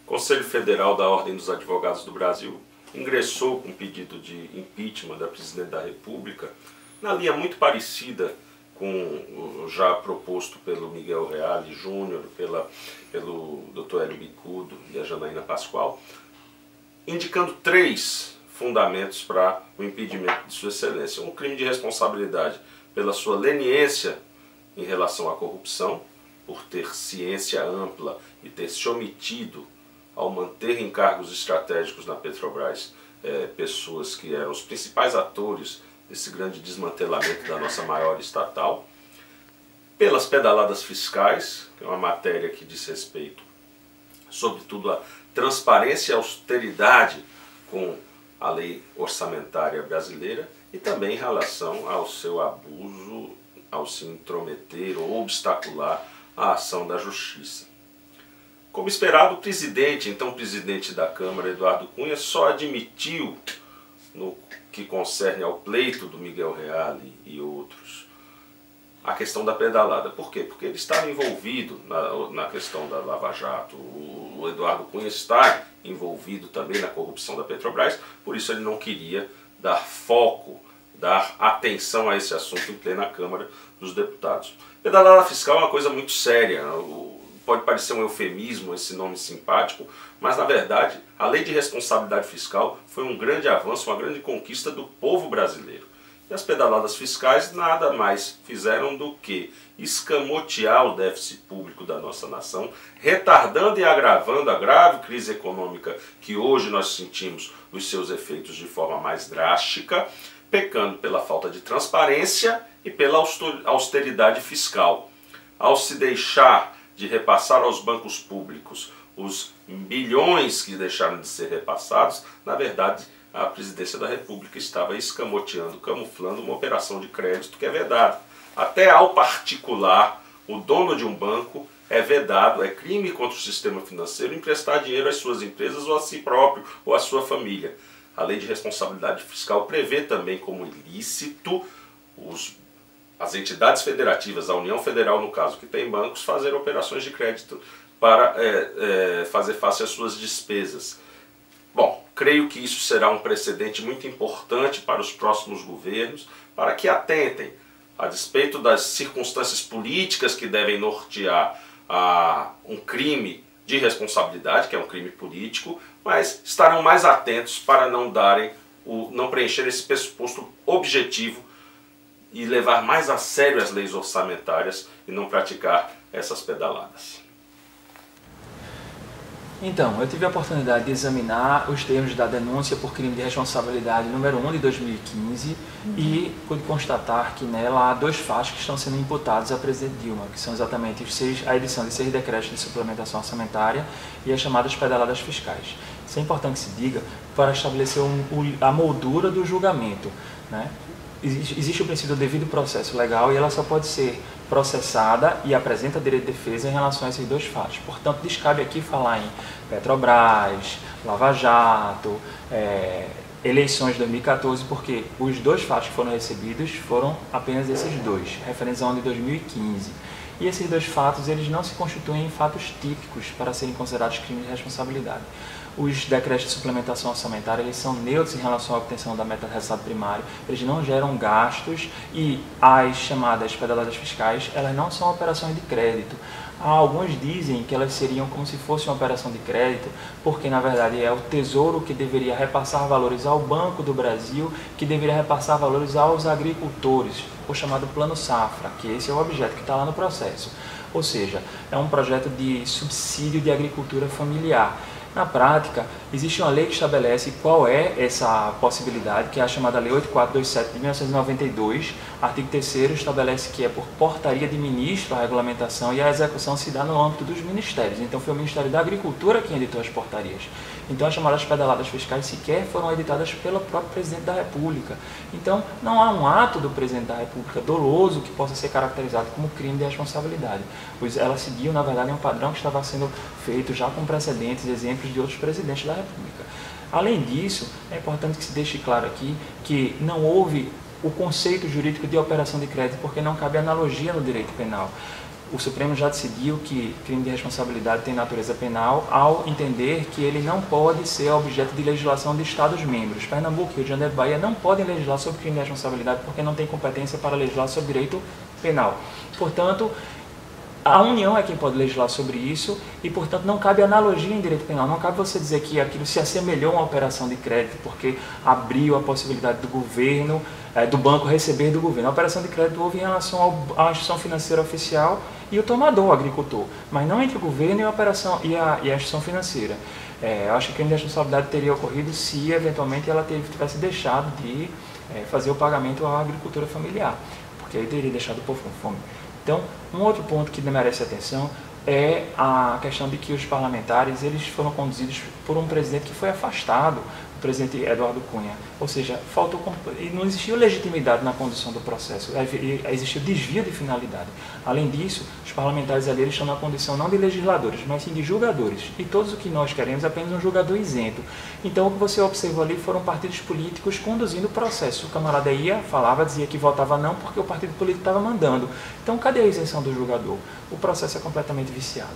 O Conselho Federal da Ordem dos Advogados do Brasil ingressou com um pedido de impeachment da Presidente da República, na linha muito parecida com o já proposto pelo Miguel Reale Júnior, pelo Dr. Hélio Bicudo e a Janaína Pascoal, indicando 3 fundamentos para o impedimento de Sua Excelência. Um crime de responsabilidade pela sua leniência em relação à corrupção, por ter ciência ampla e ter se omitido ao manter em cargos estratégicos na Petrobras pessoas que eram os principais atores desse grande desmantelamento da nossa maior estatal, pelas pedaladas fiscais, que é uma matéria que diz respeito, sobretudo, à transparência e austeridade com a lei orçamentária brasileira, e também em relação ao seu abuso, ao se intrometer ou obstacular a ação da Justiça. Como esperado, o presidente, então presidente da Câmara, Eduardo Cunha, só admitiu, no que concerne ao pleito do Miguel Reale e outros, a questão da pedalada. Por quê? Porque ele estava envolvido na questão da Lava Jato. O Eduardo Cunha está envolvido também na corrupção da Petrobras, por isso ele não queria dar foco, dar atenção a esse assunto em plena Câmara dos Deputados. Pedalada fiscal é uma coisa muito séria. Pode parecer um eufemismo esse nome simpático, mas na verdade a lei de responsabilidade fiscal foi um grande avanço, uma grande conquista do povo brasileiro. E as pedaladas fiscais nada mais fizeram do que escamotear o déficit público da nossa nação, retardando e agravando a grave crise econômica que hoje nós sentimos os seus efeitos de forma mais drástica, pecando pela falta de transparência e pela austeridade fiscal. Ao se deixar de repassar aos bancos públicos os bilhões que deixaram de ser repassados, na verdade a Presidência da República estava escamoteando, camuflando uma operação de crédito que é vedada. Até ao particular, o dono de um banco é vedado, é crime contra o sistema financeiro emprestar dinheiro às suas empresas ou a si próprio ou à sua família. A lei de responsabilidade fiscal prevê também como ilícito as entidades federativas, a União Federal no caso, que tem bancos, fazer operações de crédito para fazer face às suas despesas. Bom, creio que isso será um precedente muito importante para os próximos governos, para que atentem, a despeito das circunstâncias políticas que devem nortear um crime de responsabilidade, que é um crime político, mas estarão mais atentos para não preencher esse pressuposto objetivo e levar mais a sério as leis orçamentárias e não praticar essas pedaladas. Então, eu tive a oportunidade de examinar os termos da denúncia por crime de responsabilidade número 1 de 2015 e pude constatar que nela há 2 fatos que estão sendo imputados à presidente Dilma, que são exatamente a edição de 6 decretos de suplementação orçamentária e as chamadas pedaladas fiscais. Isso é importante que se diga para estabelecer a moldura do julgamento, né? Existe o princípio do devido processo legal e ela só pode ser processada e apresenta direito de defesa em relação a esses 2 fatos. Portanto, descabe aqui falar em Petrobras, Lava Jato, eleições de 2014, porque os 2 fatos que foram recebidos foram apenas esses 2, referentes ao ano de 2015. E esses 2 fatos eles não se constituem em fatos típicos para serem considerados crimes de responsabilidade. Os decretos de suplementação orçamentária eles são neutros em relação à obtenção da meta de resultado primário, eles não geram gastos e as chamadas pedaladas fiscais elas não são operações de crédito. Alguns dizem que elas seriam como se fosse uma operação de crédito, porque na verdade é o Tesouro que deveria repassar valores ao Banco do Brasil, que deveria repassar valores aos agricultores, o chamado Plano Safra, que esse é o objeto que está lá no processo. Ou seja, é um projeto de subsídio de agricultura familiar. Na prática, existe uma lei que estabelece qual é essa possibilidade, que é a chamada Lei 8427 de 1992, artigo 3º estabelece que é por portaria de ministro a regulamentação e a execução se dá no âmbito dos ministérios. Então foi o Ministério da Agricultura quem editou as portarias. Então as chamadas pedaladas fiscais sequer foram editadas pelo próprio Presidente da República. Então não há um ato do Presidente da República doloso que possa ser caracterizado como crime de responsabilidade, pois ela seguiu, na verdade, um padrão que estava sendo feito já com precedentes e exemplos de outros presidentes da República. Além disso, é importante que se deixe claro aqui que não houve o conceito jurídico de operação de crédito porque não cabe analogia no direito penal. O Supremo já decidiu que crime de responsabilidade tem natureza penal ao entender que ele não pode ser objeto de legislação de Estados-membros. Pernambuco e Rio de Janeiro e Bahia não podem legislar sobre crime de responsabilidade porque não tem competência para legislar sobre direito penal. Portanto, a União é quem pode legislar sobre isso e, portanto, não cabe analogia em direito penal. Não cabe você dizer que aquilo se assemelhou a uma operação de crédito porque abriu a possibilidade do governo, do banco receber do governo. A operação de crédito houve em relação à instituição financeira oficial e o tomador, o agricultor, mas não entre o governo e a instituição financeira. Eu acho que a crime de responsabilidade teria ocorrido se, eventualmente, ela tivesse deixado de fazer o pagamento à agricultura familiar, porque aí teria deixado o povo com fome. Então, um outro ponto que merece atenção é a questão de que os parlamentares eles foram conduzidos por um presidente que foi afastado, o presidente Eduardo Cunha. Ou seja, não existiu legitimidade na condução do processo, existiu desvio de finalidade. Além disso, os parlamentares ali eles estão na condição não de legisladores, mas sim de julgadores. E todos o que nós queremos é apenas um julgador isento. Então, o que você observou ali foram partidos políticos conduzindo o processo. O camarada ia, falava, dizia que votava não porque o partido político estava mandando. Então, cadê a isenção do julgador? O processo é completamente viciado.